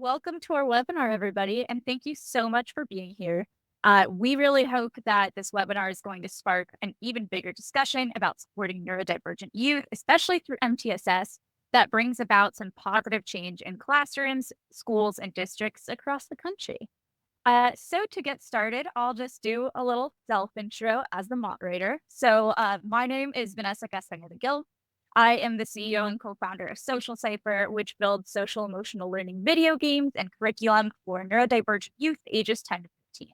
welcome to our webinar, everybody, and thank you so much for being here. We really hope that this webinar is going to spark an even bigger discussion about supporting neurodivergent youth, especially through MTSS, that brings about some positive change in classrooms, schools, and districts across the country. So to get started, I'll just do a little self intro as the moderator. My name is Vanessa Castañeda-Gil. I am the CEO and co-founder of Social Cipher, which builds social emotional learning video games and curriculum for neurodivergent youth ages 10 to 15.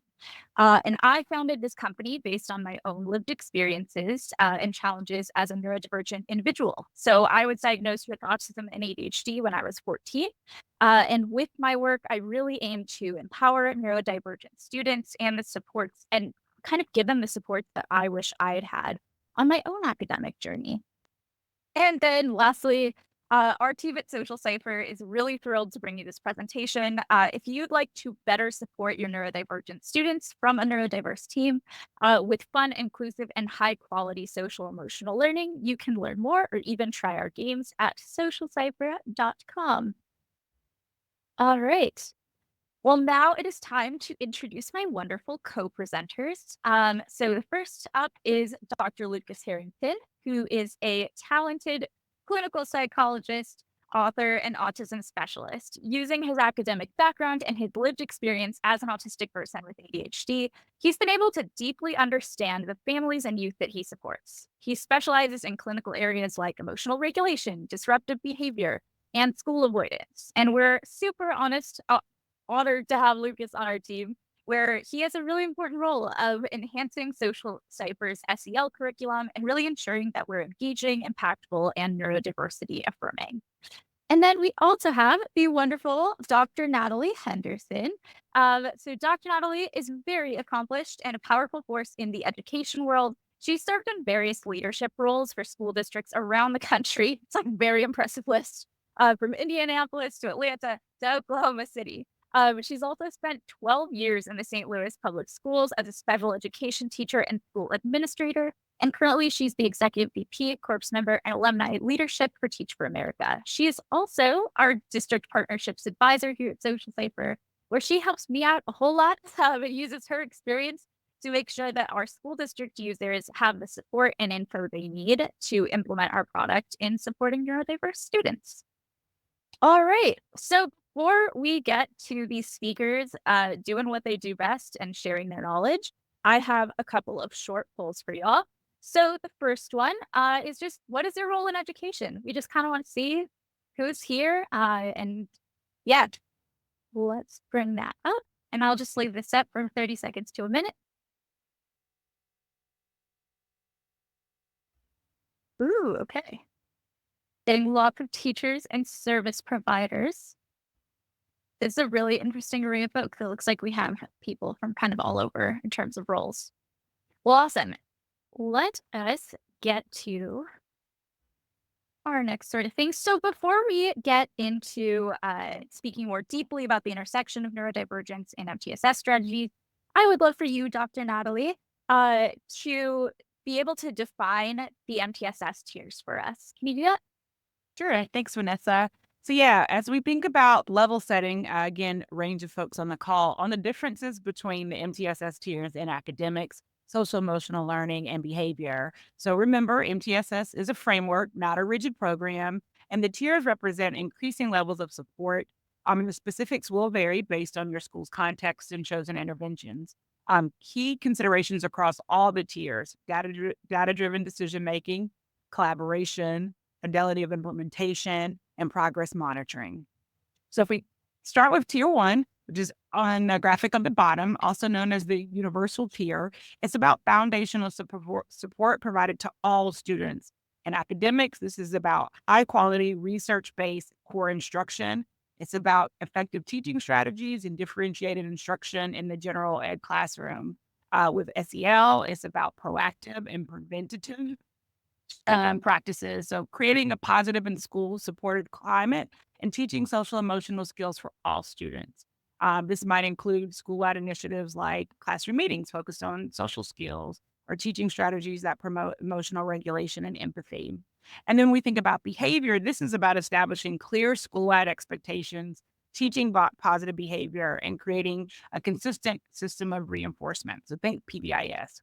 And I founded this company based on my own lived experiences and challenges as a neurodivergent individual. So I was diagnosed with autism and ADHD when I was 14. And with my work, I really aim to empower neurodivergent students and the supports and kind of give them the support that I wish I had had on my own academic journey. And then lastly, our team at Social Cipher is really thrilled to bring you this presentation. If you'd like to better support your neurodivergent students from a neurodiverse team with fun, inclusive, and high quality social emotional learning, you can learn more or even try our games at socialcipher.com. All right. Well, now it is time to introduce my wonderful co-presenters. So the first up is Dr. Lucas Harrington, who is a talented clinical psychologist, author, and autism specialist. Using his academic background and his lived experience as an autistic person with ADHD, he's been able to deeply understand the families and youth that he supports. He specializes in clinical areas like emotional regulation, disruptive behavior, and school avoidance. And we're super honored to have Lucas on our team, where he has a really important role of enhancing Social Cipher's SEL curriculum and really ensuring that we're engaging, impactful, and neurodiversity affirming. And then we also have the wonderful Dr. Natalie Henderson. Dr. Natalie is very accomplished and a powerful force in the education world. She served in various leadership roles for school districts around the country. It's like a very impressive list, from Indianapolis to Atlanta to Oklahoma City. She's also spent 12 years in the St. Louis public schools as a special education teacher and school administrator. And currently, she's the executive VP, corps member, and alumni leadership for Teach for America. She is also our district partnerships advisor here at Social Cipher, where she helps me out a whole lot, but uses her experience to make sure that our school district users have the support and info they need to implement our product in supporting neurodiverse students. All right. So before we get to these speakers doing what they do best and sharing their knowledge, I have a couple of short polls for y'all. So the first one is just, what is your role in education? We just kind of want to see who's here. And yeah, let's bring that up. And I'll just leave this up for 30 seconds to a minute. Ooh, okay. Getting lots of teachers and service providers. It's a really interesting array of folks. It looks like we have people from kind of all over in terms of roles. Well, awesome. Let us get to our next sort of thing. So before we get into speaking more deeply about the intersection of neurodivergence and MTSS strategies, I would love for you, Dr. Natalie, to be able to define the MTSS tiers for us. Can you do that? Sure. Thanks, Vanessa. So yeah, as we think about level setting, again, range of folks on the call on the differences between the MTSS tiers in academics, social emotional learning, and behavior. So remember, MTSS is a framework, not a rigid program, and the tiers represent increasing levels of support. The specifics will vary based on your school's context and chosen interventions. Key considerations across all the tiers: data-driven decision making, collaboration, fidelity of implementation, and progress monitoring. So if we start with tier one, which is on the graphic on the bottom, also known as the universal tier, it's about foundational support provided to all students. In academics, this is about high quality, research-based core instruction. It's about effective teaching strategies and differentiated instruction in the general ed classroom. With SEL, it's about proactive and preventative practices. So creating a positive and school supported climate and teaching social emotional skills for all students. This might include school-wide initiatives like classroom meetings focused on social skills or teaching strategies that promote emotional regulation and empathy. And then we think about behavior. This is about establishing clear school-wide expectations teaching positive behavior, and creating a consistent system of reinforcement. So think PBIS.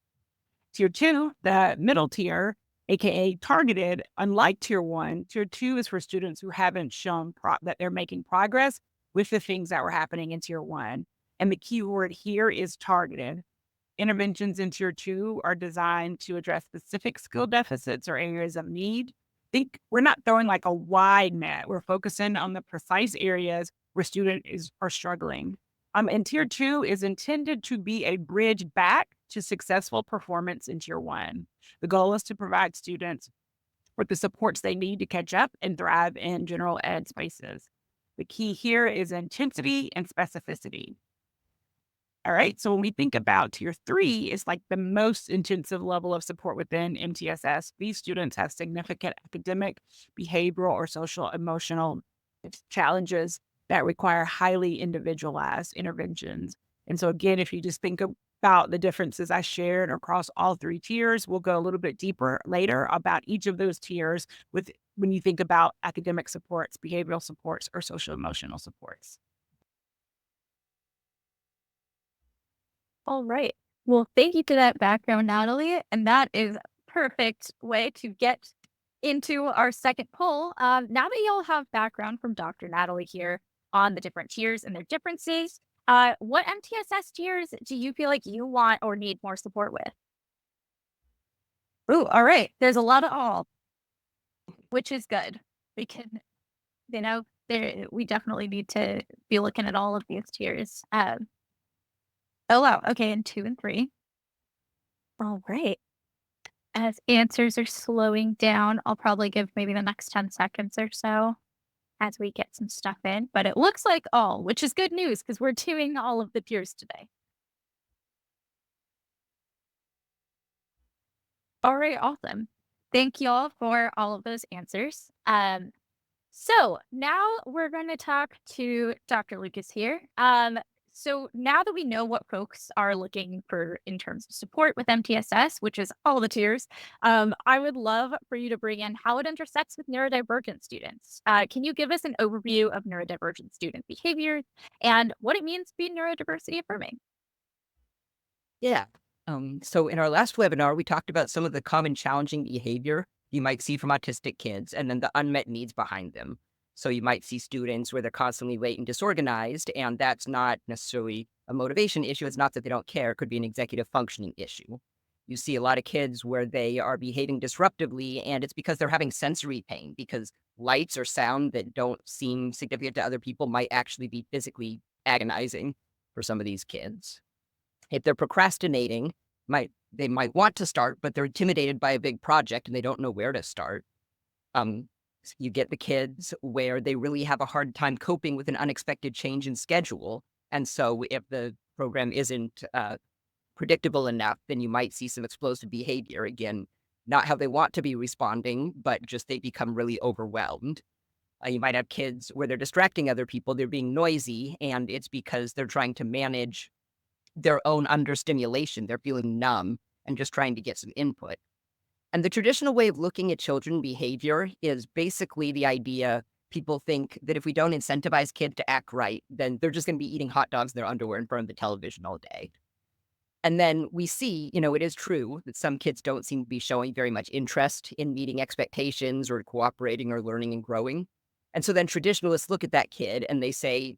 Tier 2, the middle tier, aka targeted, unlike tier 1, tier 2 is for students who haven't shown that they're making progress with the things that were happening in tier 1. And the key word here is targeted. Interventions in tier 2 are designed to address specific skill deficits or areas of need. Think we're not throwing like a wide net. We're focusing on the precise areas where students are struggling. And tier 2 is intended to be a bridge back to successful performance in tier 1. The goal is to provide students with the supports they need to catch up and thrive in general ed spaces. The key here is intensity and specificity. All right. So when we think about tier 3, it's like the most intensive level of support within MTSS. These students have significant academic, behavioral, or social emotional challenges that require highly individualized interventions. And so again, if you just think about the differences I shared across all 3 tiers, we'll go a little bit deeper later about each of those tiers with when you think about academic supports, behavioral supports, or social emotional supports. All right. Well, thank you for that background, Natalie. And that is a perfect way to get into our second poll. Now that y'all have background from Dr. Natalie here on the different tiers and their differences, what MTSS tiers do you feel like you want or need more support with? Ooh, all right. There's a lot of all, which is good. We can, we definitely need to be looking at all of these tiers. Oh, wow. Okay. And 2 and 3. All right. As answers are slowing down, I'll probably give maybe the next 10 seconds or so as we get some stuff in. But it looks like all, which is good news because we're doing all of the tiers today. All right. Awesome. Thank y'all for all of those answers. So now we're going to talk to Dr. Lucas here. So now that we know what folks are looking for in terms of support with MTSS, which is all the tiers, I would love for you to bring in how it intersects with neurodivergent students. Can you give us an overview of neurodivergent student behavior and what it means to be neurodiversity affirming? Yeah. So in our last webinar, we talked about some of the common challenging behavior you might see from autistic kids and then the unmet needs behind them. So you might see students where they're constantly late and disorganized, and that's not necessarily a motivation issue. It's not that they don't care. It could be an executive functioning issue. You see a lot of kids where they are behaving disruptively, and it's because they're having sensory pain, because lights or sound that don't seem significant to other people might actually be physically agonizing for some of these kids. If they're procrastinating, they might want to start, but they're intimidated by a big project and they don't know where to start. You get the kids where they really have a hard time coping with an unexpected change in schedule. And so if the program isn't predictable enough, then you might see some explosive behavior. Again, not how they want to be responding, but just they become really overwhelmed. You might have kids where they're distracting other people, they're being noisy, and it's because they're trying to manage their own understimulation. They're feeling numb and just trying to get some input. And the traditional way of looking at children behavior is basically the idea people think that if we don't incentivize kids to act right, then they're just going to be eating hot dogs in their underwear in front of the television all day. And then we see, it is true that some kids don't seem to be showing very much interest in meeting expectations or cooperating or learning and growing. And so then traditionalists look at that kid and they say,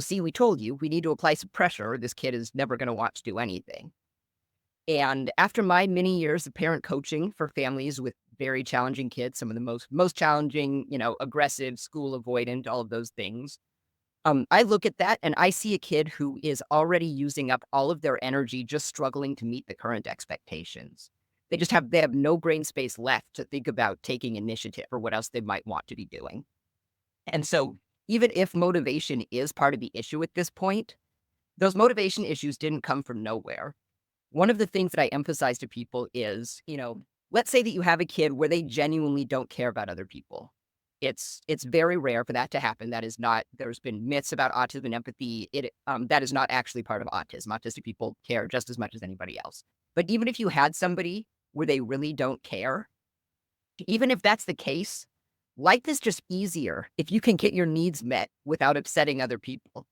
see, we told you, we need to apply some pressure. This kid is never going to want to do anything. And after my many years of parent coaching for families with very challenging kids, some of the most challenging, aggressive, school avoidant, all of those things, I look at that and I see a kid who is already using up all of their energy just struggling to meet the current expectations. They have no brain space left to think about taking initiative or what else they might want to be doing. And so even if motivation is part of the issue at this point, those motivation issues didn't come from nowhere. One of the things that I emphasize to people is, let's say that you have a kid where they genuinely don't care about other people. It's very rare for that to happen. There's been myths about autism and empathy. That is not actually part of autism. Autistic people care just as much as anybody else. But even if you had somebody where they really don't care, even if that's the case, life is just easier if you can get your needs met without upsetting other people.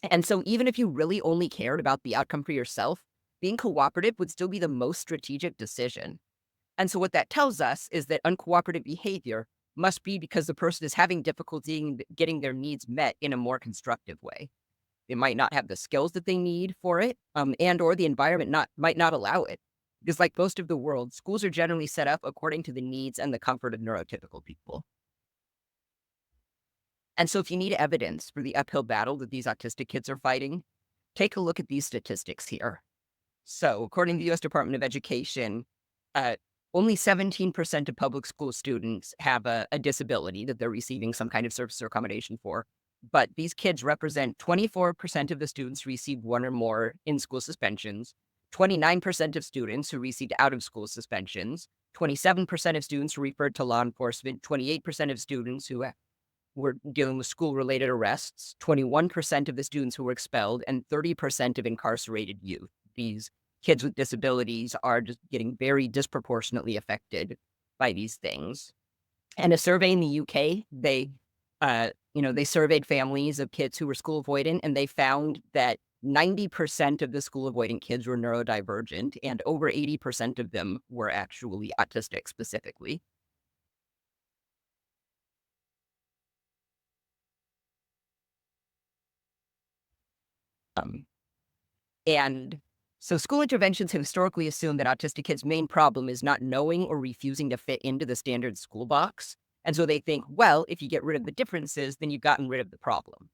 And so even if you really only cared about the outcome for yourself, being cooperative would still be the most strategic decision. And so what that tells us is that uncooperative behavior must be because the person is having difficulty in getting their needs met in a more constructive way. They might not have the skills that they need for it, and or the environment might not allow it. Because like most of the world, schools are generally set up according to the needs and the comfort of neurotypical people. And so if you need evidence for the uphill battle that these autistic kids are fighting, take a look at these statistics here. So according to the U.S. Department of Education, uh, only 17% of public school students have a disability that they're receiving some kind of service or accommodation for. But these kids represent 24% of the students who received one or more in-school suspensions, 29% of students who received out-of-school suspensions, 27% of students who referred to law enforcement, 28% of students who were dealing with school-related arrests, 21% of the students who were expelled, and 30% of incarcerated youth. These kids with disabilities are just getting very disproportionately affected by these things. And a survey in the UK, they surveyed families of kids who were school avoidant, and they found that 90% of the school avoidant kids were neurodivergent, and over 80% of them were actually autistic specifically. And so school interventions have historically assumed that autistic kids' main problem is not knowing or refusing to fit into the standard school box. And so they think, well, if you get rid of the differences, then you've gotten rid of the problem.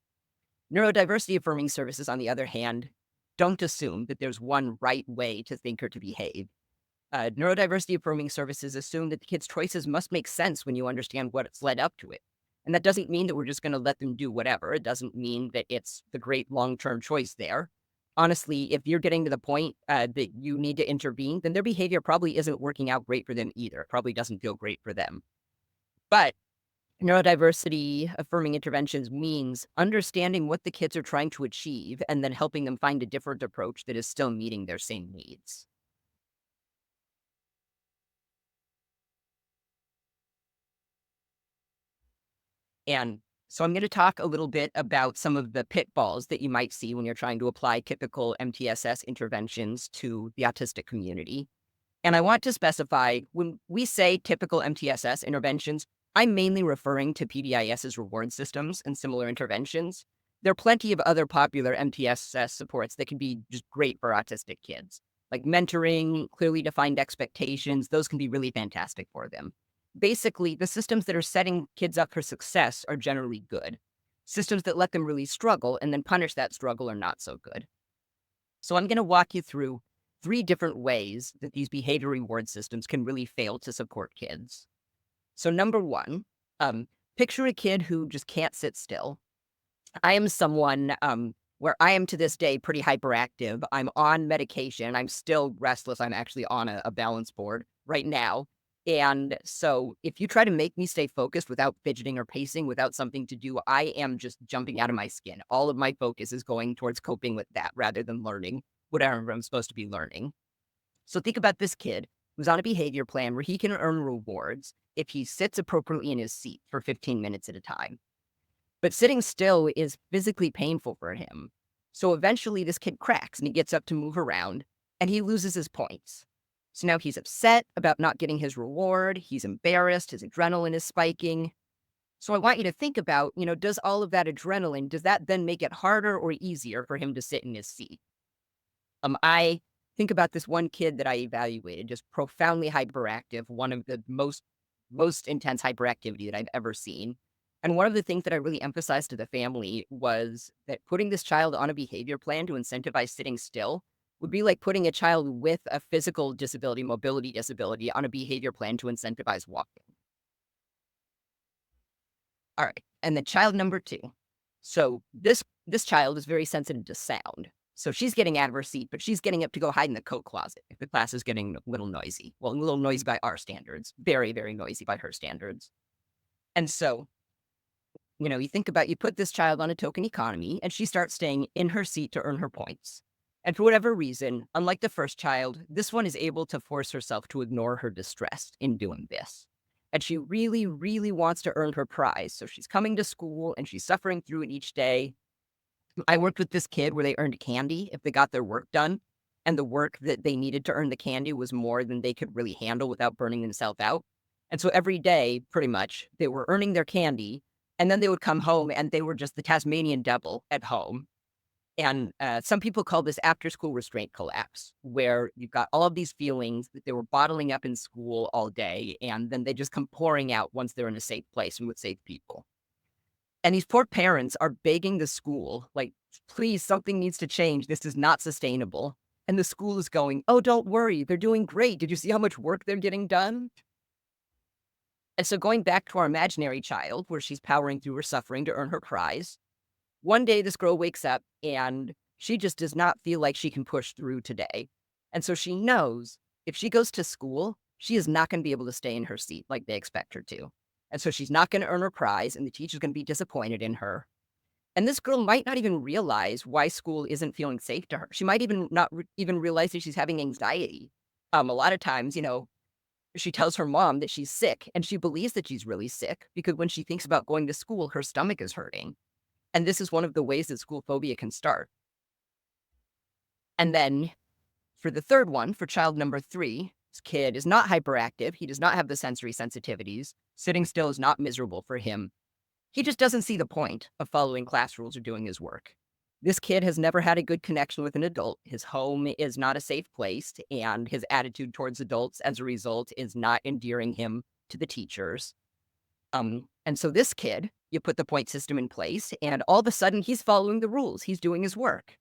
Neurodiversity-affirming services, on the other hand, don't assume that there's one right way to think or to behave. Neurodiversity-affirming services assume that the kid's choices must make sense when you understand what's led up to it. And that doesn't mean that we're just going to let them do whatever. It doesn't mean that it's the great long-term choice there. Honestly, if you're getting to the point that you need to intervene, then their behavior probably isn't working out great for them either. It probably doesn't feel great for them. But neurodiversity affirming interventions means understanding what the kids are trying to achieve and then helping them find a different approach that is still meeting their same needs. And so I'm going to talk a little bit about some of the pitfalls that you might see when you're trying to apply typical MTSS interventions to the autistic community. And I want to specify, when we say typical MTSS interventions, I'm mainly referring to PBIS's reward systems and similar interventions. There are plenty of other popular MTSS supports that can be just great for autistic kids, like mentoring, clearly defined expectations. Those can be really fantastic for them. Basically, the systems that are setting kids up for success are generally good. Systems that let them really struggle and then punish that struggle are not so good. So I'm going to walk you through 3 different ways that these behavior reward systems can really fail to support kids. So number 1, picture a kid who just can't sit still. I am someone where I am to this day pretty hyperactive. I'm on medication. I'm still restless. I'm actually on a balance board right now. And so if you try to make me stay focused without fidgeting or pacing, without something to do, I am just jumping out of my skin. All of my focus is going towards coping with that rather than learning whatever I'm supposed to be learning. So think about this kid who's on a behavior plan where he can earn rewards if he sits appropriately in his seat for 15 minutes at a time. But sitting still is physically painful for him. So eventually this kid cracks and he gets up to move around and he loses his points. So now he's upset about not getting his reward. He's embarrassed. His adrenaline is spiking. So I want you to think about, does all of that adrenaline, does that then make it harder or easier for him to sit in his seat? I think about this one kid that I evaluated, just profoundly hyperactive, one of the most intense hyperactivity that I've ever seen. And one of the things that I really emphasized to the family was that putting this child on a behavior plan to incentivize sitting still would be like putting a child with a physical disability, mobility disability, on a behavior plan to incentivize walking. All right. And then child number 2. So this child is very sensitive to sound. So she's getting out of her seat, but she's getting up to go hide in the coat closet if the class is getting a little noisy. Well, a little noisy by our standards, very, very noisy by her standards. And so, you think about, you put this child on a token economy and she starts staying in her seat to earn her points. And for whatever reason, unlike the first child, this one is able to force herself to ignore her distress in doing this. and she really, really wants to earn her prize. So she's coming to school and she's suffering through it each day. I worked with this kid where they earned candy if they got their work done, and the work that they needed to earn the candy was more than they could really handle without burning themselves out. And so every day, pretty much, they were earning their candy, and then they would come home and they were just the Tasmanian devil at home. And some people call this after-school restraint collapse, where you've got all of these feelings that they were bottling up in school all day, and then they just come pouring out once they're in a safe place and with safe people. And these poor parents are begging the school, like, please, something needs to change. This is not sustainable. And the school is going, oh, don't worry. They're doing great. Did you see how much work they're getting done? And so going back to our imaginary child, where she's powering through her suffering to earn her prize, one day this girl wakes up and she just does not feel like she can push through today. And so she knows if she goes to school, she is not going to be able to stay in her seat like they expect her to. And so she's not going to earn her prize, and the teacher's going to be disappointed in her. And this girl might not even realize why school isn't feeling safe to her. She might even not even realize that she's having anxiety. A lot of times, she tells her mom that she's sick, and she believes that she's really sick because when she thinks about going to school, her stomach is hurting. And this is one of the ways that school phobia can start. And then for the third one, for child number 3, this kid is not hyperactive. He does not have the sensory sensitivities. Sitting still is not miserable for him. He just doesn't see the point of following class rules or doing his work. This kid has never had a good connection with an adult. His home is not a safe place, and his attitude towards adults as a result is not endearing him to the teachers. And so this kid, you put the point system in place, and all of a sudden he's following the rules. He's doing his work.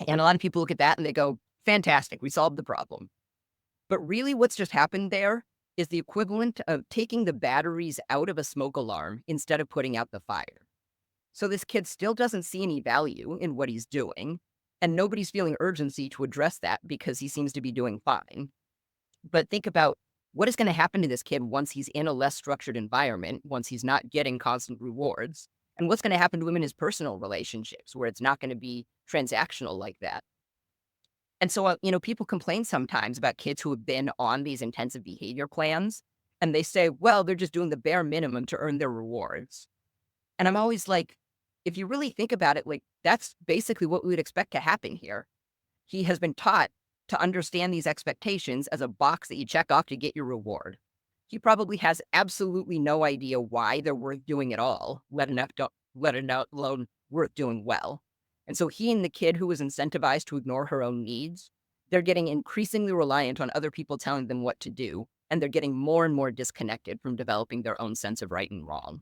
And a lot of people look at that and they go, fantastic, we solved the problem. But really what's just happened there is the equivalent of taking the batteries out of a smoke alarm instead of putting out the fire. So this kid still doesn't see any value in what he's doing, and nobody's feeling urgency to address that because he seems to be doing fine. But think about what is going to happen to this kid once he's in a less structured environment, once he's not getting constant rewards, and what's going to happen to him in his personal relationships where it's not going to be transactional like that. And so, people complain sometimes about kids who have been on these intensive behavior plans, and they say, well, they're just doing the bare minimum to earn their rewards. And I'm always like, if you really think about it, like, that's basically what we would expect to happen here. He has been taught to understand these expectations as a box that you check off to get your reward. He probably has absolutely no idea why they're worth doing at all, let alone worth doing well. And so he and the kid who was incentivized to ignore her own needs, they're getting increasingly reliant on other people telling them what to do, and they're getting more and more disconnected from developing their own sense of right and wrong.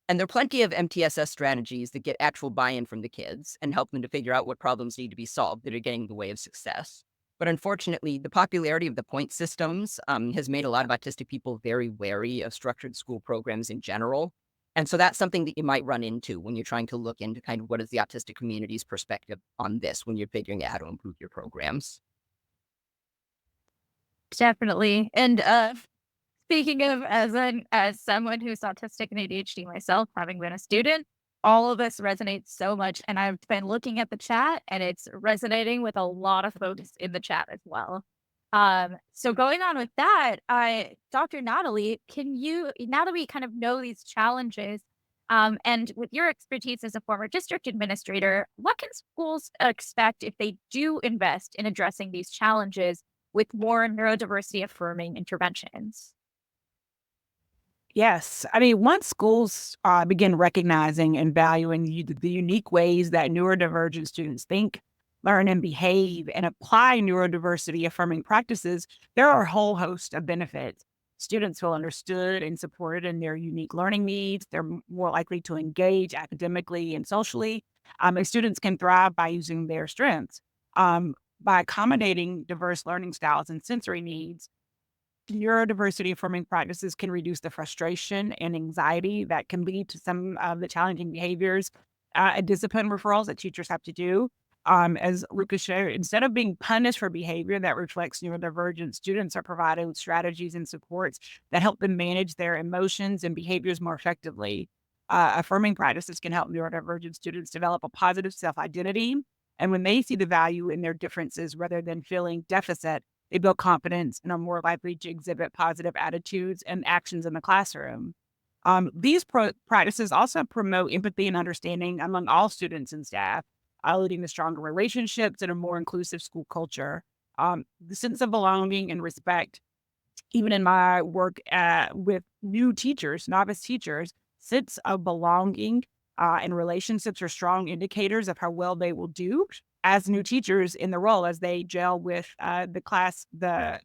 And there are plenty of MTSS strategies that get actual buy-in from the kids and help them to figure out what problems need to be solved that are getting in the way of success. But unfortunately, the popularity of the point systems has made a lot of autistic people very wary of structured school programs in general. And so that's something that you might run into when you're trying to look into kind of what is the autistic community's perspective on this when you're figuring out how to improve your programs. Definitely. And speaking of, as someone who's autistic and ADHD myself, having been a student, all of this resonates so much. And I've been looking at the chat, and it's resonating with a lot of folks in the chat as well. So going on with that, Dr. Natalie, now that we kind of know these challenges, and with your expertise as a former district administrator, what can schools expect if they do invest in addressing these challenges with more neurodiversity affirming interventions? Yes. I mean, once schools begin recognizing and valuing the unique ways that neurodivergent students think, learn, and behave, and apply neurodiversity affirming practices, there are a whole host of benefits. Students feel understood and supported in their unique learning needs. They're more likely to engage academically and socially. And students can thrive by using their strengths. By accommodating diverse learning styles and sensory needs, neurodiversity affirming practices can reduce the frustration and anxiety that can lead to some of the challenging behaviors and discipline referrals that teachers have to do. As Lucas shared, instead of being punished for behavior that reflects neurodivergent, students are provided with strategies and supports that help them manage their emotions and behaviors more effectively. Affirming practices can help neurodivergent students develop a positive self-identity. And when they see the value in their differences rather than feeling deficit, They build confidence and are more likely to exhibit positive attitudes and actions in the classroom. These practices also promote empathy and understanding among all students and staff, leading to stronger relationships and a more inclusive school culture. The sense of belonging and respect, even in my work with new teachers, novice teachers, sense of belonging and relationships are strong indicators of how well they will do as new teachers in the role as they gel with the class, the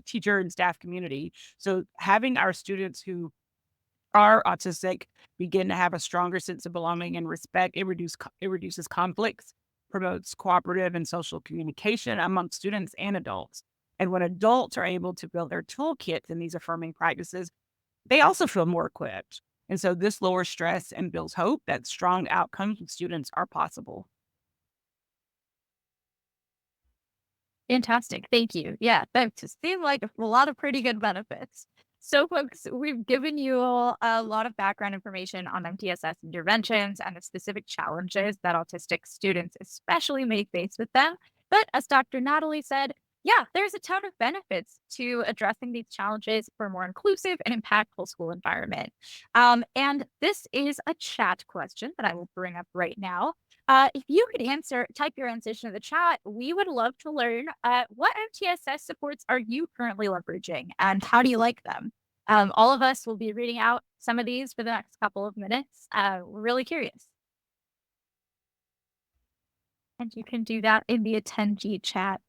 teacher and staff community. So having our students who are autistic begin to have a stronger sense of belonging and respect, it reduces conflicts, promotes cooperative and social communication among students and adults. And when adults are able to build their toolkits in these affirming practices, they also feel more equipped. And so this lowers stress and builds hope that strong outcomes with students are possible. Fantastic. Thank you. Yeah, that just seemed like a lot of pretty good benefits. So, folks, we've given you all a lot of background information on MTSS interventions and the specific challenges that autistic students especially may face with them. But as Dr. Natalie said, yeah, there's a ton of benefits to addressing these challenges for a more inclusive and impactful school environment. And this is a chat question that I will bring up right now. If you could type your answers in the chat, we would love to learn what MTSS supports are you currently leveraging and how do you like them? All of us will be reading out some of these for the next couple of minutes. We're really curious. And you can do that in the attendee chat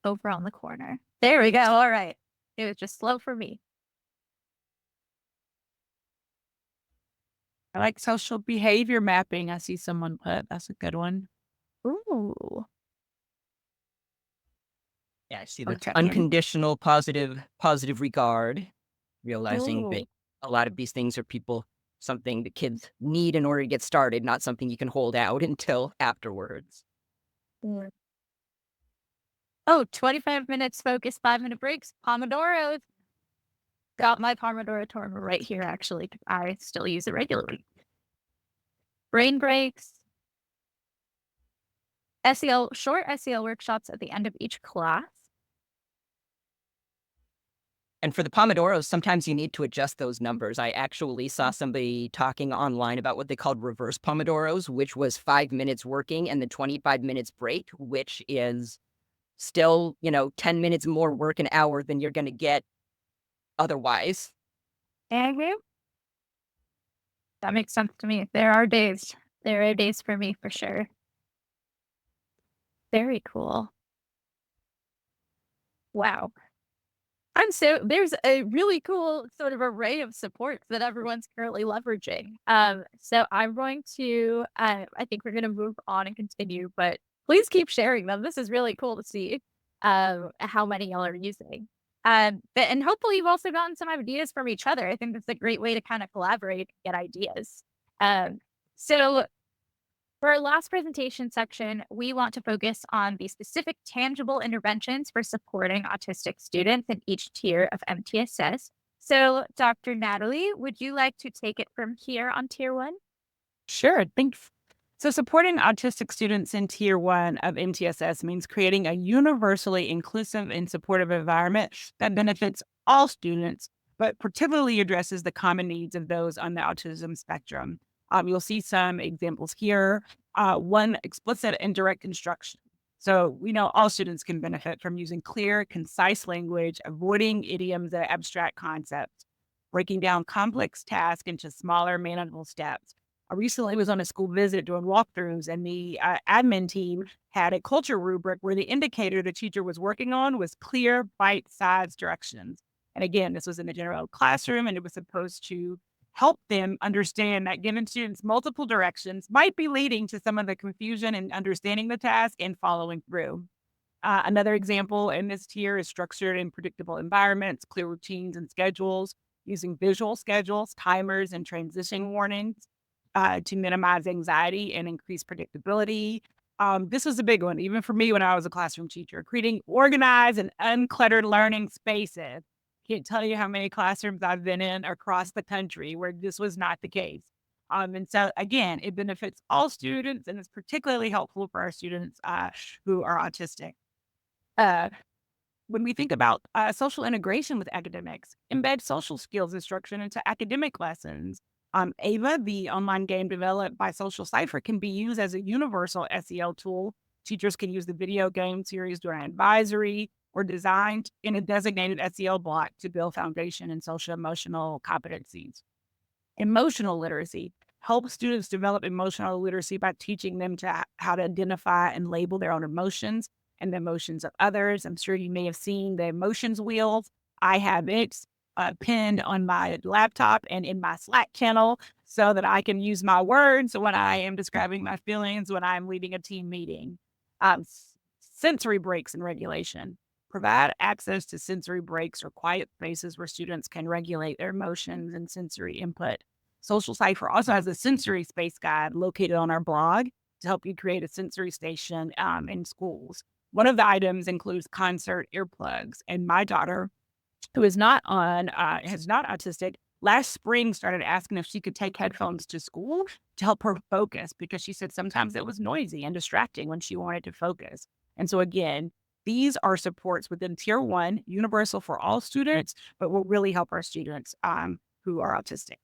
over on the corner. There we go. All right. It was just slow for me. I like social behavior mapping. I see someone put that's a good one. Ooh. Yeah, I see I'll the check in. unconditional positive regard, realizing that Ooh. a lot of these things are something that kids need in order to get started, not something you can hold out until afterwards. Mm. Oh, 25 minutes focus, 5-minute breaks, Pomodoros. Got my Pomodoro timer right here, actually. 'Cause I still use it regularly. Brain breaks, short SEL workshops at the end of each class. And for the Pomodoros, sometimes you need to adjust those numbers. I actually saw somebody talking online about what they called reverse Pomodoros, which was 5 minutes working and then 25 minutes break, which is still, 10 minutes more work an hour than you're going to get otherwise. Mhm. That makes sense to me. There are days. There are days for me for sure. Very cool. Wow. There's a really cool sort of array of supports that everyone's currently leveraging. So I'm going to, I think we're going to move on and continue, but please keep sharing them. This is really cool to see how many y'all are using. And hopefully you've also gotten some ideas from each other. I think that's a great way to kind of collaborate and get ideas. So for our last presentation section, we want to focus on the specific tangible interventions for supporting autistic students in each tier of MTSS. So, Dr. Natalie, would you like to take it from here on tier one? Sure, thanks. So supporting autistic students in Tier 1 of MTSS means creating a universally inclusive and supportive environment that benefits all students, but particularly addresses the common needs of those on the autism spectrum. You'll see some examples here. One, explicit and direct instruction. So we know all students can benefit from using clear, concise language, avoiding idioms and abstract concepts, breaking down complex tasks into smaller, manageable steps. I recently was on a school visit doing walkthroughs, and the admin team had a culture rubric where the indicator the teacher was working on was clear, bite-sized directions. And again, this was in a general classroom, and it was supposed to help them understand that giving students multiple directions might be leading to some of the confusion in understanding the task and following through. Another example in this tier is structured and predictable environments, clear routines and schedules, using visual schedules, timers, and transition warnings to minimize anxiety and increase predictability. This was a big one, even for me when I was a classroom teacher, creating organized and uncluttered learning spaces. Can't tell you how many classrooms I've been in across the country where this was not the case. And so, again, it benefits all students and it's particularly helpful for our students who are autistic. Uh, when we think about social integration with academics, embed social skills instruction into academic lessons. Ava, the online game developed by Social Cipher, can be used as a universal SEL tool. Teachers can use the video game series during advisory or designed in a designated SEL block to build foundation and social emotional competencies. Emotional literacy helps students develop emotional literacy by teaching them how to identify and label their own emotions and the emotions of others. I'm sure you may have seen the emotions wheels. I have it pinned on my laptop and in my Slack channel so that I can use my words when I am describing my feelings when I'm leading a team meeting. Sensory breaks and regulation. Provide access to sensory breaks or quiet spaces where students can regulate their emotions and sensory input. Social Cipher also has a sensory space guide located on our blog to help you create a sensory station in schools. One of the items includes concert earplugs. And my daughter, who is not autistic, last spring started asking if she could take headphones to school to help her focus because she said sometimes it was noisy and distracting when she wanted to focus. And so again, these are supports within Tier 1, universal for all students, but will really help our students who are autistic.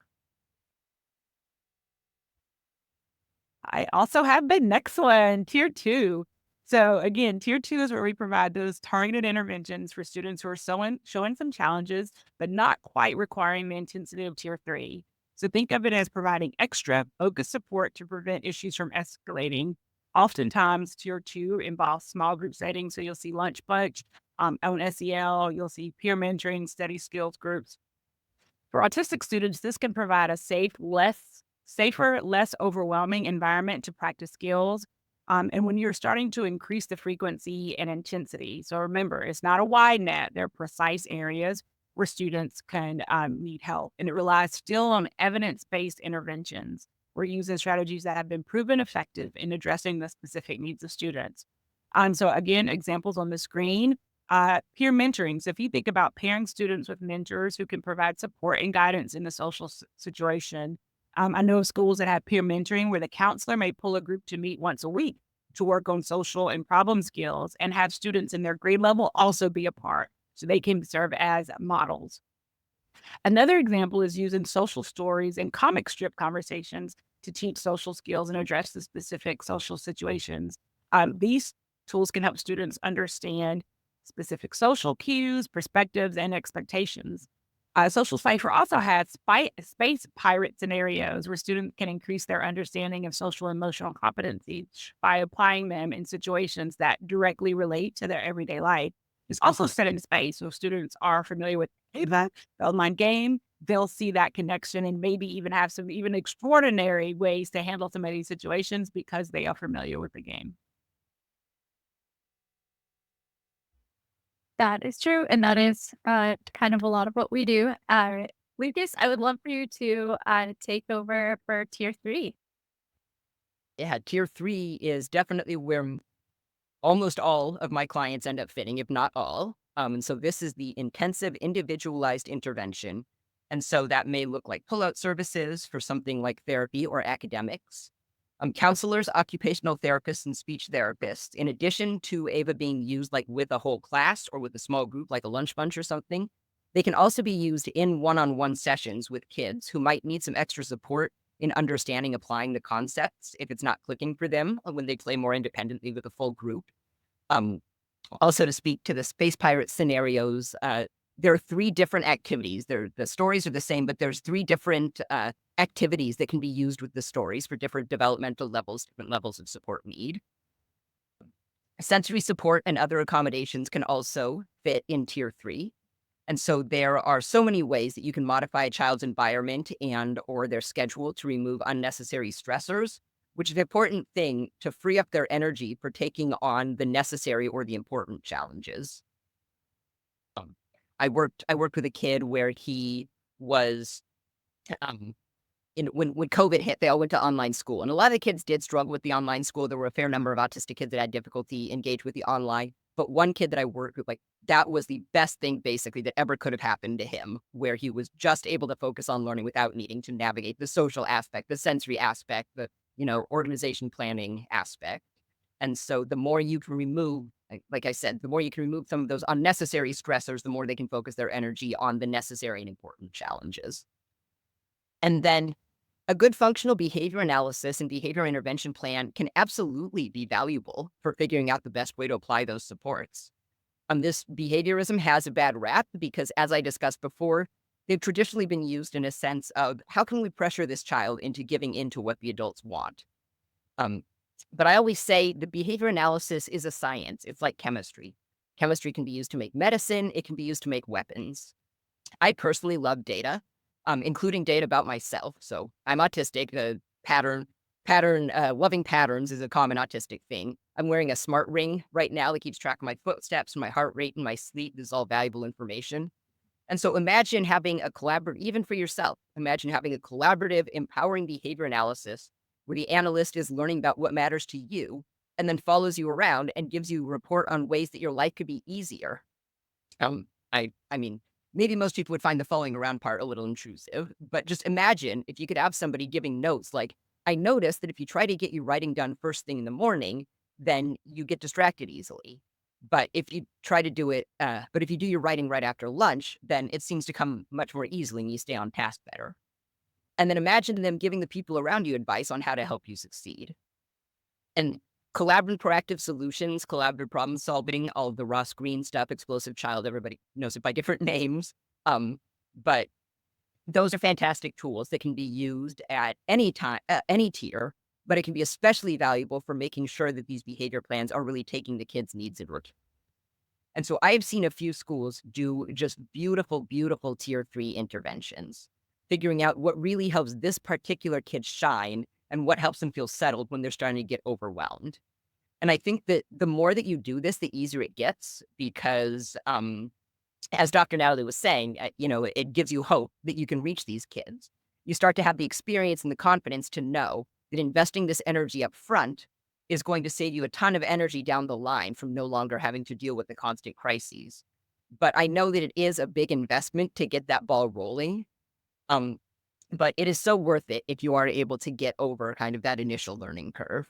I also have the next one, Tier 2. So again, Tier 2 is where we provide those targeted interventions for students who are showing some challenges, but not quite requiring the intensity of Tier 3. So think of it as providing extra focused support to prevent issues from escalating. Oftentimes, Tier 2 involves small group settings. So you'll see lunch bunch, on SEL, you'll see peer mentoring, study skills groups. For autistic students, this can provide a safer, less overwhelming environment to practice skills. And when you're starting to increase the frequency and intensity. So remember, it's not a wide net. There are precise areas where students can need help. And it relies still on evidence-based interventions. We're using strategies that have been proven effective in addressing the specific needs of students. So again, examples on the screen. Peer mentoring. So if you think about pairing students with mentors who can provide support and guidance in the social situation. I know of schools that have peer mentoring where the counselor may pull a group to meet once a week to work on social and problem skills and have students in their grade level also be a part so they can serve as models. Another example is using social stories and comic strip conversations to teach social skills and address the specific social situations. These tools can help students understand specific social cues, perspectives, and expectations. Social Cipher also has space pirate scenarios where students can increase their understanding of social and emotional competencies by applying them in situations that directly relate to their everyday life. It's also set in space, so if students are familiar with the online game, they'll see that connection and maybe even have some even extraordinary ways to handle some of these situations because they are familiar with the game. That is true, and that is kind of a lot of what we do. Lucas, I would love for you to take over for Tier 3. Yeah, Tier 3 is definitely where almost all of my clients end up fitting, if not all. And so this is the intensive individualized intervention. And so that may look like pull-out services for something like therapy or academics. Counselors, occupational therapists, and speech therapists, in addition to AVA being used like with a whole class or with a small group like a lunch bunch or something, they can also be used in one-on-one sessions with kids who might need some extra support in understanding applying the concepts if it's not clicking for them when they play more independently with a full group. Also, to speak to the space pirate scenarios, there are 3 different activities. The stories are the same, but there's 3 different activities that can be used with the stories for different developmental levels, different levels of support need. Sensory support and other accommodations can also fit in Tier 3. And so there are so many ways that you can modify a child's environment and or their schedule to remove unnecessary stressors, which is an important thing to free up their energy for taking on the necessary or the important challenges. I worked with a kid where he was when COVID hit, they all went to online school. And a lot of the kids did struggle with the online school. There were a fair number of autistic kids that had difficulty engaged with the online. But one kid that I worked with, like, that was the best thing basically that ever could have happened to him, where he was just able to focus on learning without needing to navigate the social aspect, the sensory aspect, the, organization planning aspect. And so the more you can remove like I said, the more you can remove some of those unnecessary stressors, the more they can focus their energy on the necessary and important challenges. And then a good functional behavior analysis and behavior intervention plan can absolutely be valuable for figuring out the best way to apply those supports. This behaviorism has a bad rap because, as I discussed before, they've traditionally been used in a sense of how can we pressure this child into giving in to what the adults want? Um, but I always say the behavior analysis is a science. It's like chemistry. Chemistry can be used to make medicine. It can be used to make weapons. I personally love data, including data about myself. So I'm autistic. Loving patterns is a common autistic thing. I'm wearing a smart ring right now that keeps track of my footsteps, my heart rate, and my sleep. This is all valuable information. And so imagine having a collaborative, even for yourself, imagine having a collaborative, empowering behavior analysis where the analyst is learning about what matters to you and then follows you around and gives you a report on ways that your life could be easier. I mean, maybe most people would find the following around part a little intrusive, but just imagine if you could have somebody giving notes like, I noticed that if you try to get your writing done first thing in the morning, then you get distracted easily. But if you try to do it, but if you do your writing right after lunch, then it seems to come much more easily and you stay on task better. And then imagine them giving the people around you advice on how to help you succeed. And collaborative, proactive solutions, collaborative problem solving, all of the Ross Green stuff, explosive child, everybody knows it by different names. But those are fantastic tools that can be used at any time, any tier, but it can be especially valuable for making sure that these behavior plans are really taking the kids' needs into account. And so I've seen a few schools do just beautiful, beautiful tier 3 interventions, figuring out what really helps this particular kid shine and what helps them feel settled when they're starting to get overwhelmed. And I think that the more that you do this, the easier it gets because, as Dr. Natalie was saying, it gives you hope that you can reach these kids. You start to have the experience and the confidence to know that investing this energy up front is going to save you a ton of energy down the line from no longer having to deal with the constant crises. But I know that it is a big investment to get that ball rolling. But it is so worth it if you are able to get over kind of that initial learning curve.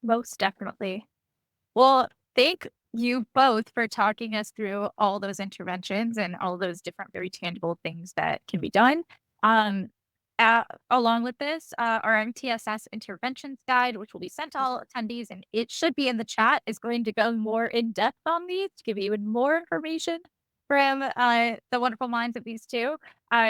Most definitely. Well, thank you both for talking us through all those interventions and all those different very tangible things that can be done. Um, Along with this, our MTSS interventions guide, which will be sent to all attendees, and it should be in the chat, is going to go more in depth on these to give you even more information from the wonderful minds of these two.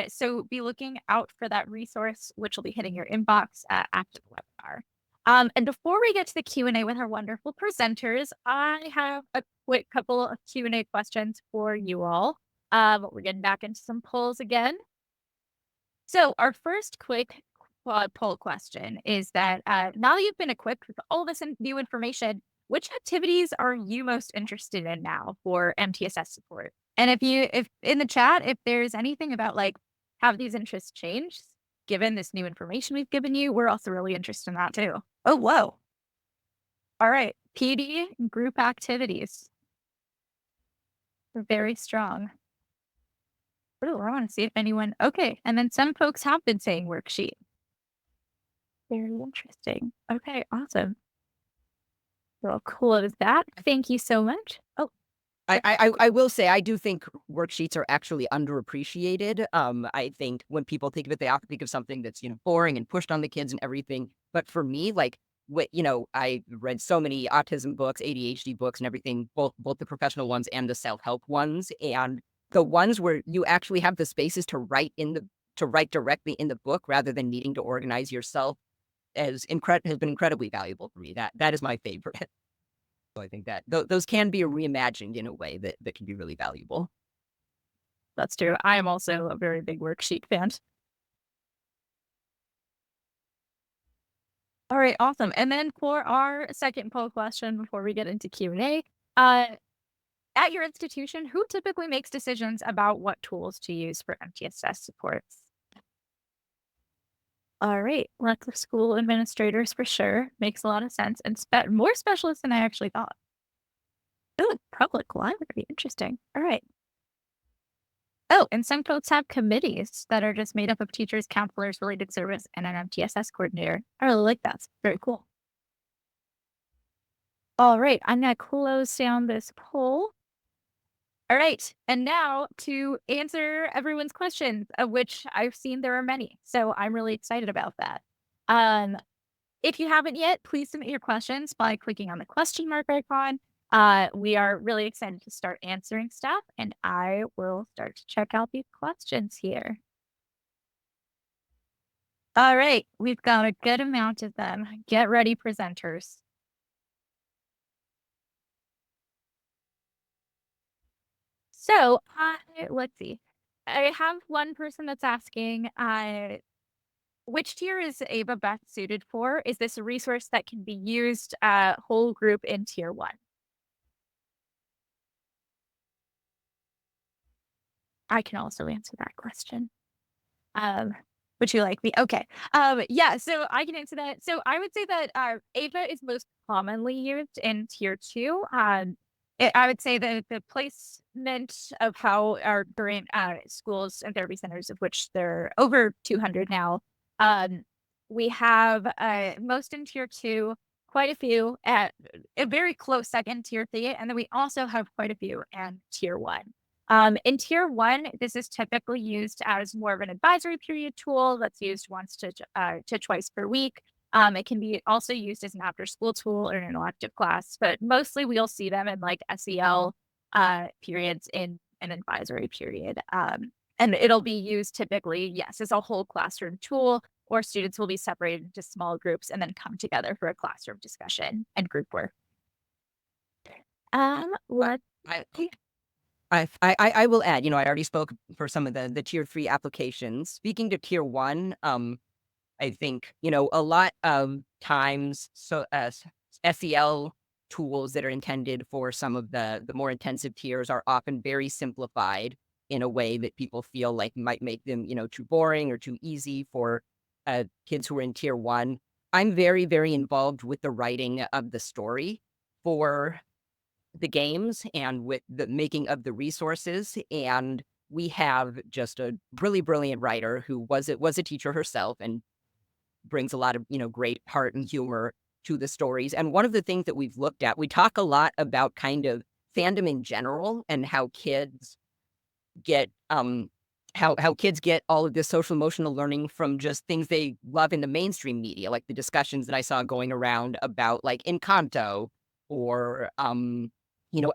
So be looking out for that resource, which will be hitting your inbox after the webinar. And before we get to the Q&A with our wonderful presenters, I have a quick couple of Q&A questions for you all. We're getting back into some polls again. So our first quick poll question is that now that you've been equipped with all this new information, which activities are you most interested in now for MTSS support? And if in the chat, if there's anything about like, have these interests changed given this new information we've given you, we're also really interested in that too. Oh, whoa. All right. PD group activities. They're very strong. Oh, I want to see if anyone, okay. And then some folks have been saying worksheet. Very interesting. Okay, awesome. Well, cool as that. Thank you so much. Oh, I will say I do think worksheets are actually underappreciated. I think when people think of it, they often think of something that's boring and pushed on the kids and everything. But for me, like I read so many autism books, ADHD books, and everything, both the professional ones and the self-help ones, and the ones where you actually have the spaces to write directly in the book rather than needing to organize yourself has been incredibly valuable for me. That is my favorite. So I think that those can be reimagined in a way that can be really valuable. that's true. I am also a very big worksheet fan. All right, awesome. And then for our second poll question before we get into Q&A, at your institution, who typically makes decisions about what tools to use for MTSS supports? All right, lots of school administrators for sure. Makes a lot of sense. And more specialists than I actually thought. Oh, public library. Interesting. All right. Oh, and some folks have committees that are just made up of teachers, counselors, related service, and an MTSS coordinator. I really like that. It's very cool. All right, I'm gonna close down this poll. All right, and now to answer everyone's questions, of which I've seen there are many, so I'm really excited about that. Um, if you haven't yet, please submit your questions by clicking on the question mark icon. We are really excited to start answering stuff, and I will start to check out these questions here. All right, we've got a good amount of them. Get ready, presenters. So, let's see. I have one person that's asking, which tier is Ava best suited for? Is this a resource that can be used whole group in tier one? I can also answer that question. Um, would you like me? Okay. Yeah, so I can answer that. So I would say that Ava is most commonly used in tier two. I would say that the placement of how our current schools and therapy centers, of which there are over 200 now, um, we have most in tier two, quite a few at a very close second, tier three, and then we also have quite a few in tier one. In tier one, this is typically used as more of an advisory period tool that's used once to twice per week. It can be also used as an after school tool or an elective class, but mostly we'll see them in like SEL periods in an advisory period. And it'll be used typically, yes, as a whole classroom tool, or students will be separated into small groups and then come together for a classroom discussion and group work. Let's I, see. I will add, I already spoke for some of the tier three applications. Speaking to tier one, I think, a lot of times, so SEL tools that are intended for some of the more intensive tiers are often very simplified in a way that people feel like might make them, too boring or too easy for kids who are in tier one. I'm very, very involved with the writing of the story for the games and with the making of the resources. And we have just a really brilliant writer who was a teacher herself and brings a lot of, great heart and humor to the stories. And one of the things that we've looked at, we talk a lot about kind of fandom in general and how kids get how kids get all of this social emotional learning from just things they love in the mainstream media, like the discussions that I saw going around about like Encanto or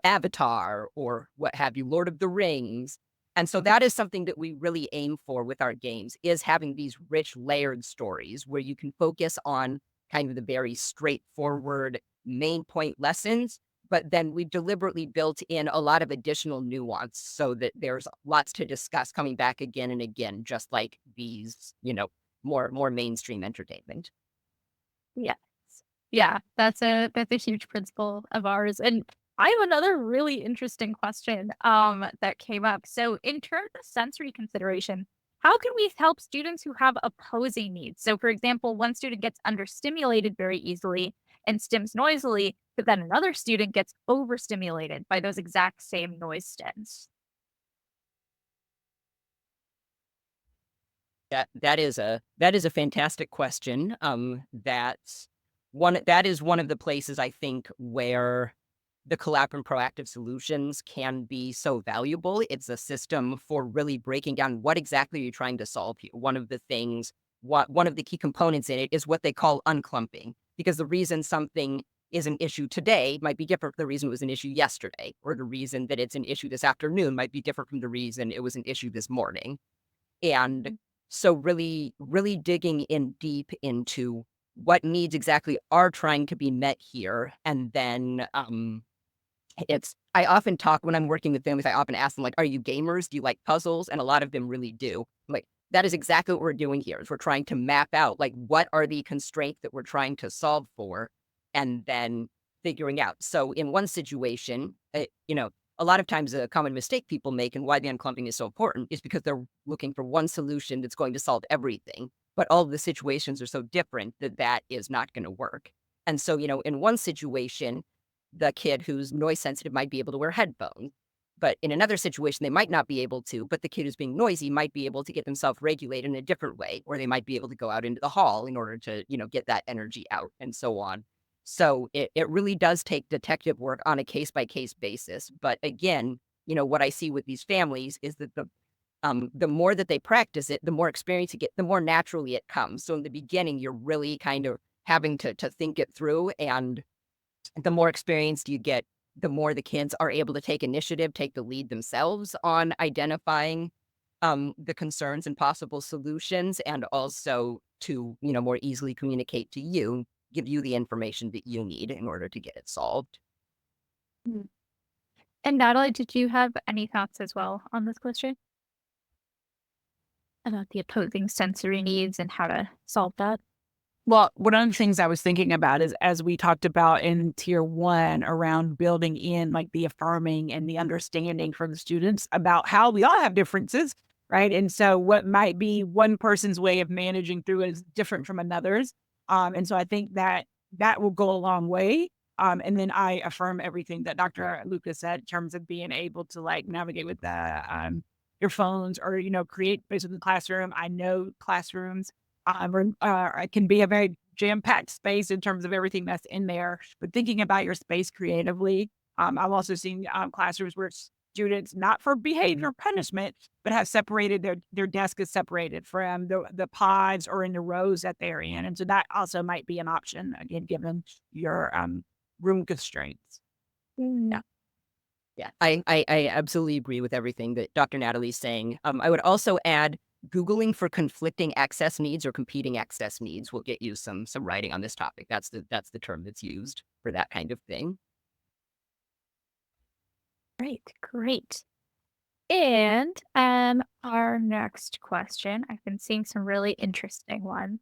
Avatar or what have you, Lord of the Rings. And so that is something that we really aim for with our games, is having these rich layered stories where you can focus on kind of the very straightforward main point lessons, but then we deliberately built in a lot of additional nuance so that there's lots to discuss coming back again and again, just like these, more mainstream entertainment. Yes. Yeah, that's a huge principle of ours. And I have another really interesting question that came up. So in terms of sensory consideration, how can we help students who have opposing needs? So for example, one student gets understimulated very easily and stims noisily, but then another student gets overstimulated by those exact same noise stims. That is a fantastic question. That is one of the places I think where the collaborative and proactive solutions can be so valuable. It's a system for really breaking down what exactly you're trying to solve here. One of the key components in it is what they call unclumping, because the reason something is an issue today might be different from the reason it was an issue yesterday, or the reason that it's an issue this afternoon might be different from the reason it was an issue this morning. And so really, really digging in deep into what needs exactly are trying to be met here. And then I often talk when I'm working with families, I often ask them, like, are you gamers? Do you like puzzles? And a lot of them really do. Like, that is exactly what we're doing here, is we're trying to map out, like, what are the constraints that we're trying to solve for, and then figuring out. So in one situation, a lot of times a common mistake people make and why the unclumping is so important is because they're looking for one solution that's going to solve everything. But all of the situations are so different that that is not going to work. And so, in one situation, the kid who's noise sensitive might be able to wear headphones. But in another situation, they might not be able to, but the kid who's being noisy might be able to get themselves regulated in a different way, or they might be able to go out into the hall in order to, get that energy out and so on. So it really does take detective work on a case by case basis. But again, what I see with these families is that the more that they practice it, the more experience you get, the more naturally it comes. So in the beginning, you're really kind of having to think it through, and the more experienced you get, the more the kids are able to take initiative, take the lead themselves on identifying the concerns and possible solutions, and also to, more easily communicate to you, give you the information that you need in order to get it solved. Mm. And Natalie, did you have any thoughts as well on this question about the opposing sensory needs and how to solve that? Well, one of the things I was thinking about is, as we talked about in tier one, around building in like the affirming and the understanding for the students about how we all have differences, right? And so what might be one person's way of managing through it is different from another's. And so I think that that will go a long way. And then I affirm everything that Dr. Lucas said in terms of being able to like navigate with the your phones, or create space in the classroom. I know classrooms it can be a very jam-packed space in terms of everything that's in there, but thinking about your space creatively. I've also seen classrooms where students, not for behavior punishment, but have separated their desk is separated from the pods or in the rows that they're in. And so that also might be an option, again, given your room constraints. Mm. Yeah, I absolutely agree with everything that Dr. Natalie's saying. I would also add, Googling for conflicting access needs or competing access needs will get you some writing on this topic. That's the term that's used for that kind of thing. Great, great. And our next question, I've been seeing some really interesting ones.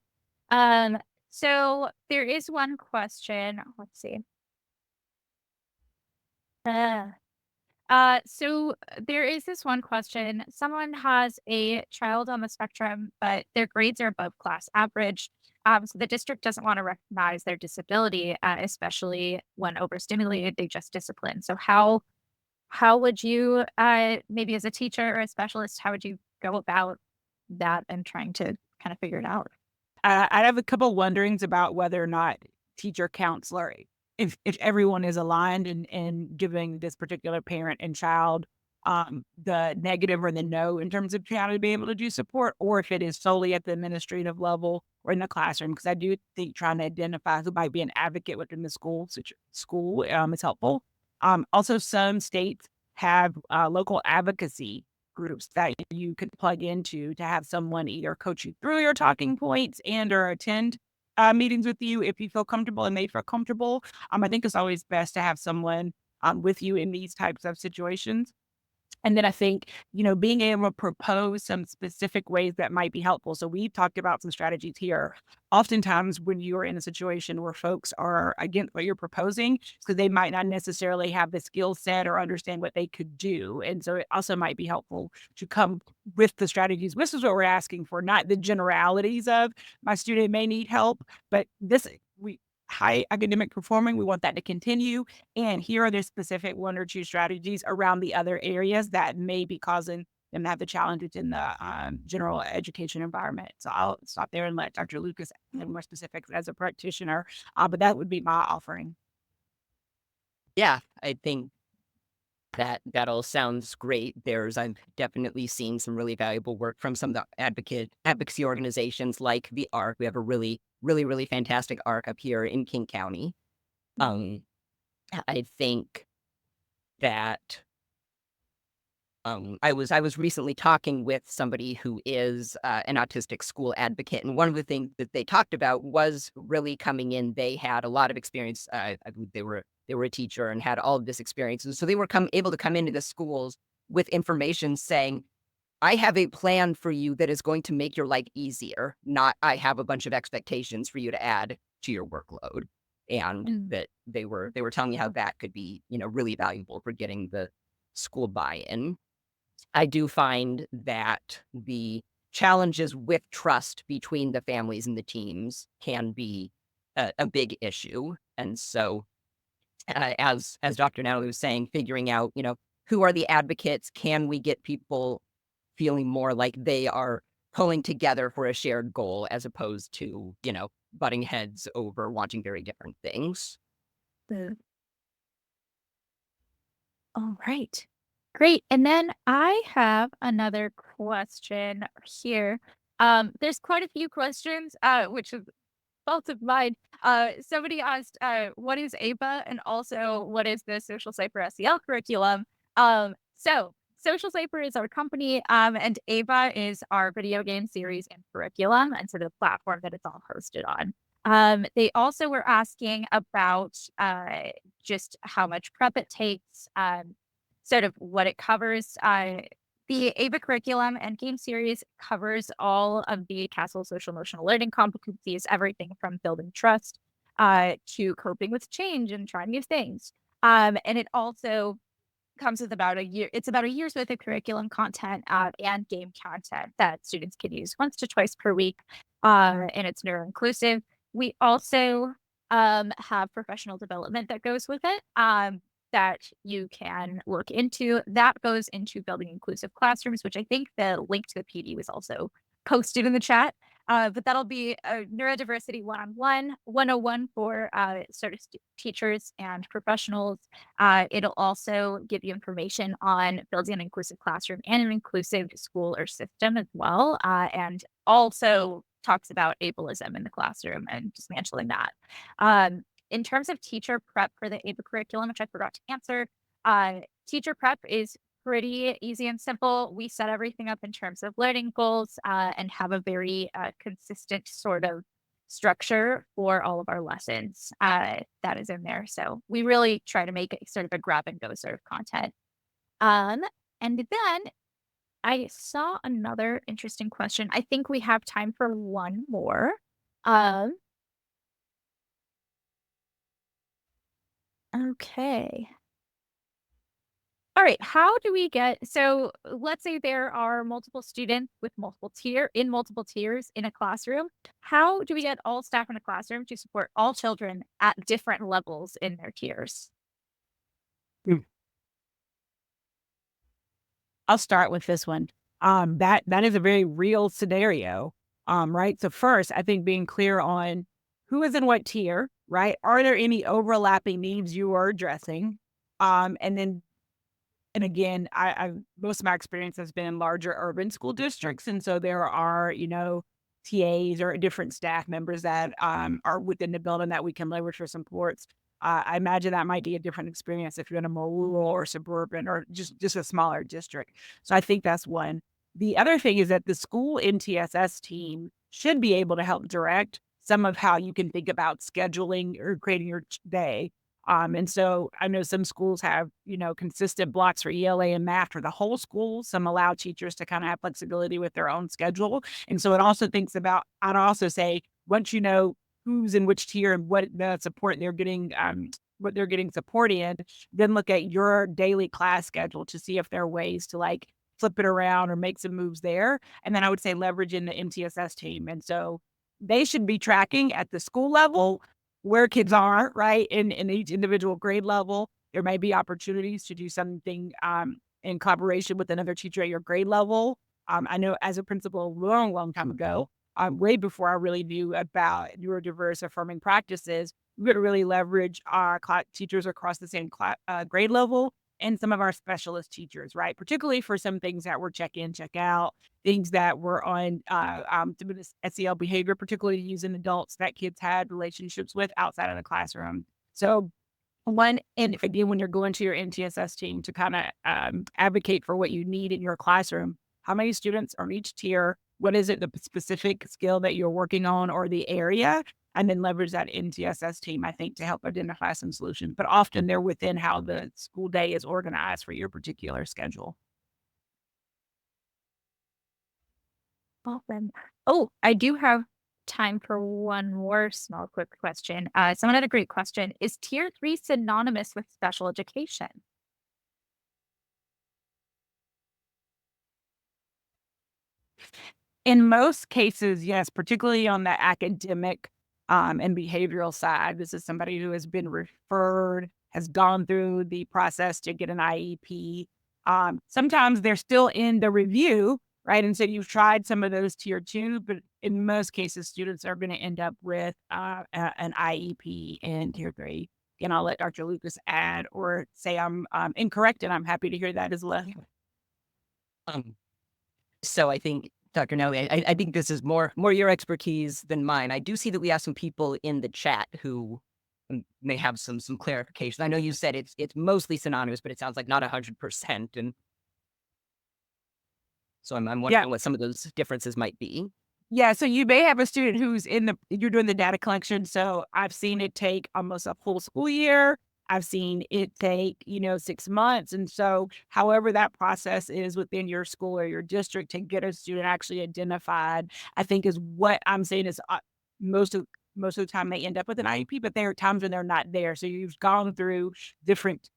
Um, so there is one question. Let's see. Uh, there is this one question. Someone has a child on the spectrum, but their grades are above class average. So the district doesn't want to recognize their disability, especially when overstimulated, they just discipline. So how would you, maybe as a teacher or a specialist, how would you go about that and trying to kind of figure it out? I have a couple wonderings about whether or not teacher counselor, if everyone is aligned in giving this particular parent and child the negative or the no in terms of how to be able to do support, or if it is solely at the administrative level or in the classroom. Because I do think trying to identify who might be an advocate within the school is helpful. Also, some states have local advocacy groups that you could plug into to have someone either coach you through your talking points and or attend meetings with you if you feel comfortable and they feel comfortable. I think it's always best to have someone with you in these types of situations. And then I think, being able to propose some specific ways that might be helpful. So we've talked about some strategies here. Oftentimes when you're in a situation where folks are against what you're proposing, because they might not necessarily have the skill set or understand what they could do. And so it also might be helpful to come with the strategies. This is what we're asking for, not the generalities of my student may need help, but high academic performing, we want that to continue. And here are the specific one or two strategies around the other areas that may be causing them to have the challenges in the general education environment. So I'll stop there and let Dr. Lucas add more specifics as a practitioner, but that would be my offering. Yeah, I think that all sounds great. I've definitely seen some really valuable work from some of the advocacy organizations like the ARC. We have a really, really, really fantastic ARC up here in King County. Um, I think that I was recently talking with somebody who is an autistic school advocate, and one of the things that they talked about was really coming in. They had a lot of experience. I believe they were a teacher and had all of this experience, and so they were able to come into the schools with information saying, "I have a plan for you that is going to make your life easier. Not I have a bunch of expectations for you to add to your workload," and Mm. that they were telling me how that could be really valuable for getting the school buy-in. I do find that the challenges with trust between the families and the teams can be a big issue. And so, as Dr. Natalie was saying, figuring out, who are the advocates? Can we get people feeling more like they are pulling together for a shared goal as opposed to, butting heads over wanting very different things. All right. Great. And then I have another question here. There's quite a few questions, which is fault of mine. Somebody asked, what is APA and also what is the Social Cypher SEL curriculum? So Social Cypher is our company, and APA is our video game series and curriculum and sort of the platform that it's all hosted on. They also were asking about just how much prep it takes, sort of what it covers. The AVA curriculum and game series covers all of the Castle social emotional learning competencies, everything from building trust to coping with change and trying new things. And it also comes with about a year. It's about a year's worth of curriculum content and game content that students can use once to twice per week. And it's neuro inclusive. We also have professional development that goes with it. That you can look into. That goes into building inclusive classrooms, which I think the link to the PD was also posted in the chat. But that'll be a neurodiversity one-on-one, 101 for sort of teachers and professionals. It'll also give you information on building an inclusive classroom and an inclusive school or system as well. And also talks about ableism in the classroom and dismantling that. In terms of teacher prep for the APA curriculum, which I forgot to answer, teacher prep is pretty easy and simple. We set everything up in terms of learning goals and have a very consistent sort of structure for all of our lessons that is in there. So we really try to make it sort of a grab and go sort of content. And then I saw another interesting question. I think we have time for one more. Okay. All right. How do we get, so let's say there are multiple students with multiple tiers in a classroom. How do we get all staff in a classroom to support all children at different levels in their tiers? I'll start with this one. That is a very real scenario. Right. So first, I think being clear on who is in what tier, right? Are there any overlapping needs you are addressing? And again, I most of my experience has been in larger urban school districts, and so there are, TAs or different staff members that are within the building that we can leverage for supports. I imagine that might be a different experience if you're in a more rural or suburban or just a smaller district. So I think that's one. The other thing is that the school MTSS team should be able to help direct some of how you can think about scheduling or creating your day. And so I know some schools have, consistent blocks for ELA and math for the whole school. Some allow teachers to kind of have flexibility with their own schedule. And so it also thinks about, I'd also say, once you know who's in which tier and what the support they're getting, what they're getting support in, then look at your daily class schedule to see if there are ways to like flip it around or make some moves there. And then I would say leverage in the MTSS team. And so they should be tracking at the school level where kids are, right? In each individual grade level. There may be opportunities to do something in collaboration with another teacher at your grade level. I know as a principal a long, long time ago, way before I really knew about neurodiverse-affirming practices, we would really leverage our teachers across the same grade level and some of our specialist teachers, right? Particularly for some things that were check in, check out, things that were on SEL behavior, particularly using adults that kids had relationships with outside of the classroom. So one, and again, when you're going to your MTSS team to kind of advocate for what you need in your classroom, how many students are in each tier? What is it, the specific skill that you're working on or the area? And then leverage that MTSS team, I think, to help identify some solutions. But often they're within how the school day is organized for your particular schedule. Awesome. Oh, I do have time for one more small quick question. Someone had a great question. Is tier 3 synonymous with special education? In most cases, yes, particularly on the academic and behavioral side. This is somebody who has been referred, has gone through the process to get an IEP. Sometimes they're still in the review, right? And so you've tried some of those tier two, but in most cases, students are going to end up with an IEP in tier three. And I'll let Dr. Lucas add or say I'm incorrect, and I'm happy to hear that as well. Um, so I think, Dr. Nelly, I think this is more your expertise than mine. I do see that we have some people in the chat who may have some clarification. I know you said it's mostly synonymous, but it sounds like not 100%. And so I'm Yeah. wondering what some of those differences might be. Yeah, so you may have a student who's you're doing the data collection. So I've seen it take almost a full school year. I've seen it take, 6 months. And so however that process is within your school or your district to get a student actually identified, I think is what I'm saying is most of the time they end up with an IEP, but there are times when they're not there. So you've gone through different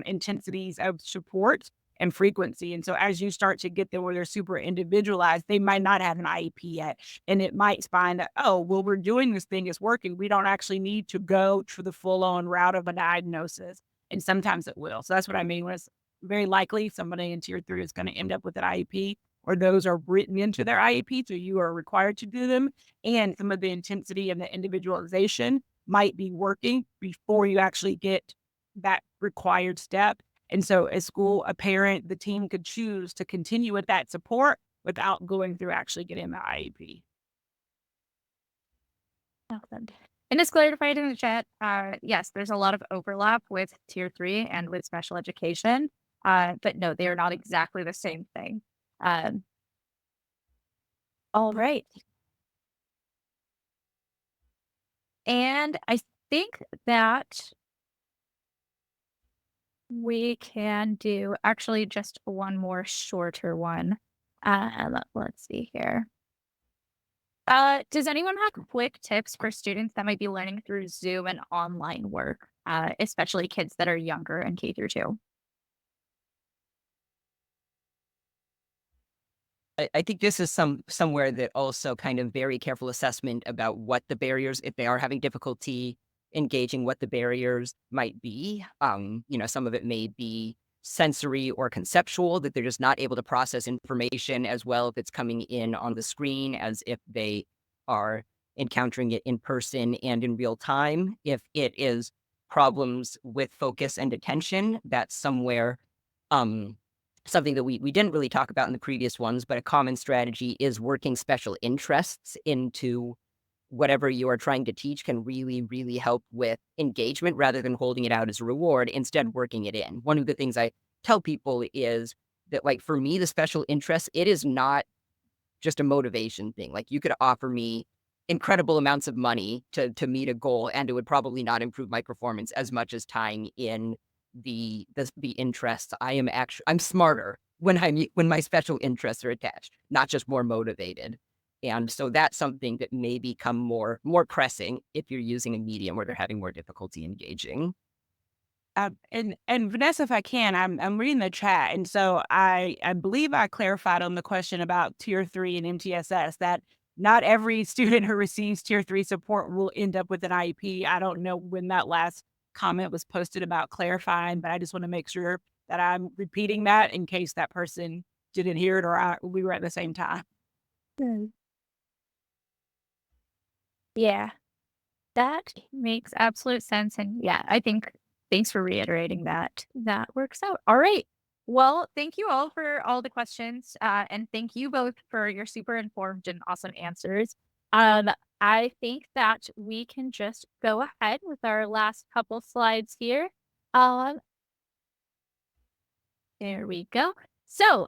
intensities of support and frequency. And so as you start to get them where they're super individualized, they might not have an IEP yet. And it might find that, oh, well, we're doing this thing, it's working. We don't actually need to go to the full-on route of a diagnosis. And sometimes it will. So that's what I mean when it's very likely somebody in tier three is going to end up with an IEP, or those are written into their IEP, so you are required to do them. And some of the intensity and the individualization might be working before you actually get that required step. And so a school, a parent, the team could choose to continue with that support without going through actually getting the IEP. Awesome. And it's clarified in the chat, yes, there's a lot of overlap with tier three and with special education. But no, they are not exactly the same thing. All right. And I think that we can do actually just one more shorter one. Let's see here. Does anyone have quick tips for students that might be learning through Zoom and online work, especially kids that are younger in K through 2? I think this is somewhere that also kind of very careful assessment about what the barriers, if they are having difficulty engaging, what the barriers might be. Some of it may be sensory or conceptual, that they're just not able to process information as well if it's coming in on the screen as if they are encountering it in person and in real time. If it is problems with focus and attention, that's somewhere something that we didn't really talk about in the previous ones, but a common strategy is working special interests into whatever you are trying to teach can really, really help with engagement rather than holding it out as a reward, instead working it in. One of the things I tell people is that, like, for me, the special interest, it is not just a motivation thing. Like, you could offer me incredible amounts of money to meet a goal, and it would probably not improve my performance as much as tying in the interests. I'm smarter when my special interests are attached, not just more motivated. And so that's something that may become more pressing if you're using a medium where they're having more difficulty engaging. And Vanessa, if I can, I'm reading the chat, and so I believe I clarified on the question about tier three and MTSS that not every student who receives tier three support will end up with an IEP. I don't know when that last comment was posted about clarifying, but I just want to make sure that I'm repeating that in case that person didn't hear it or we were at the same time. Yeah, that makes absolute sense. And yeah, I think thanks for reiterating that. That works out. All right. Well, thank you all for all the questions. And thank you both for your super informed and awesome answers. I think that we can just go ahead with our last couple slides here. There we go. So,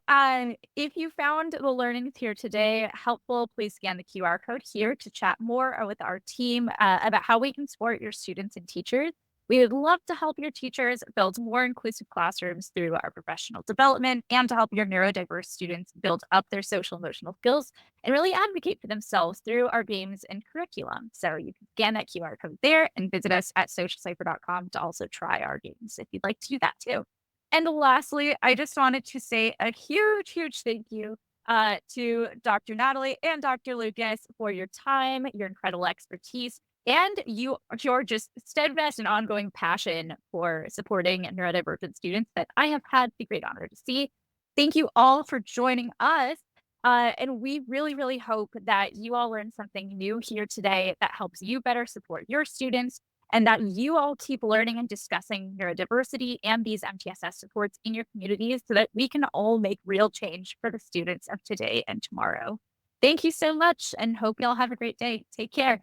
if you found the learnings here today helpful, please scan the QR code here to chat more with our team about how we can support your students and teachers. We would love to help your teachers build more inclusive classrooms through our professional development and to help your neurodiverse students build up their social emotional skills and really advocate for themselves through our games and curriculum. So you can scan that QR code there and visit us at socialcipher.com to also try our games if you'd like to do that too. And lastly, I just wanted to say a huge, huge thank you to Dr. Natalie and Dr. Lucas for your time, your incredible expertise, and your just steadfast and ongoing passion for supporting neurodivergent students that I have had the great honor to see. Thank you all for joining us And we really, really hope that you all learned something new here today that helps you better support your students and that you all keep learning and discussing neurodiversity and these MTSS supports in your communities so that we can all make real change for the students of today and tomorrow. Thank you so much and hope you all have a great day. Take care.